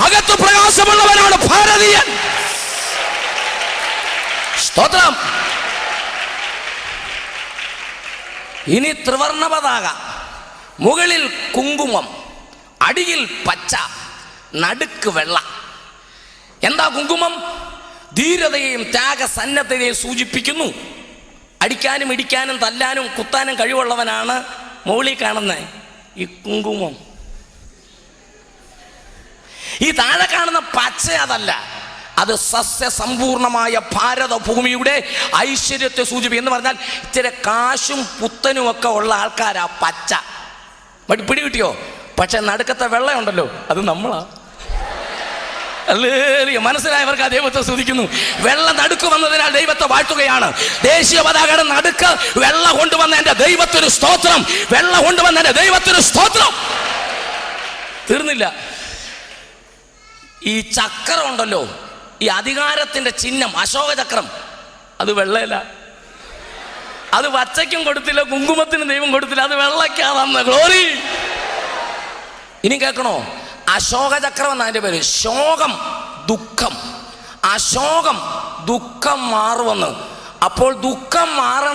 അകത്ത് പ്രകാശമുള്ളവനാണ് ഭാരതീയൻ. സ്തോത്രം. ഇനി ത്രിവർണ്ണ പതാക, മുകളിൽ കുങ്കുമം, അടിയിൽ പച്ച, നടുക്ക് വെള്ള. എന്താ കുങ്കുമം? ധീരതയെയും ത്യാഗസന്നദ്ധതയെയും സൂചിപ്പിക്കുന്നു. അടിക്കാനും ഇടിക്കാനും തല്ലാനും കുത്താനും കഴിവുള്ളവനാണ് മുകളിൽ കാണുന്ന ഈ കുങ്കുമം. ഈ താഴെ കാണുന്ന പച്ച അതല്ല, അത് സസ്യസമ്പൂർണമായ ഭാരതഭൂമിയുടെ ഐശ്വര്യത്തെ സൂചിപ്പിക്കും. എന്ന് പറഞ്ഞാൽ ഇച്ചിരി കാശും പുത്തനും ഒക്കെ ഉള്ള ആൾക്കാരാ പച്ച. പിടി കിട്ടിയോ? പക്ഷെ നടുക്കത്തെ വെള്ളയുണ്ടല്ലോ, അത് നമ്മളാ. മനസ്സിലായവർക്ക് ആ ദൈവത്തെ സ്തുതിക്കുന്നു. വെള്ള നടുക്ക് വന്നതിനാൽ ദൈവത്തെ വാഴ്ത്തുകയാണ്. ദേശീയ പതാകയുടെ നടുക്ക് വെള്ള കൊണ്ടുവന്ന എന്റെ ദൈവത്തിന് സ്തോത്രം. വെള്ള കൊണ്ടുവന്ന എന്റെ ദൈവത്തിന് സ്തോത്രം. തീർന്നില്ല. ഈ ചക്രം ഉണ്ടല്ലോ, ഈ അധികാരത്തിന്റെ ചിഹ്നം അശോക ചക്രം, അത് വെള്ളയല്ല. അത് പച്ചയ്ക്കും കൊടുത്തില്ല, കുങ്കുമത്തിന് ദൈവം കൊടുത്തില്ല, അത് വെള്ളയ്ക്കാ തന്ന ഗ്ലോറി. ഇനി കേൾക്കണോ? അശോക ചക്രം എന്നാ അതിന്റെ പേര്. ശോകം ദുഃഖം, അശോകം ദുഃഖം മാറുമെന്ന്. അപ്പോൾ ദുഃഖം മാറണം.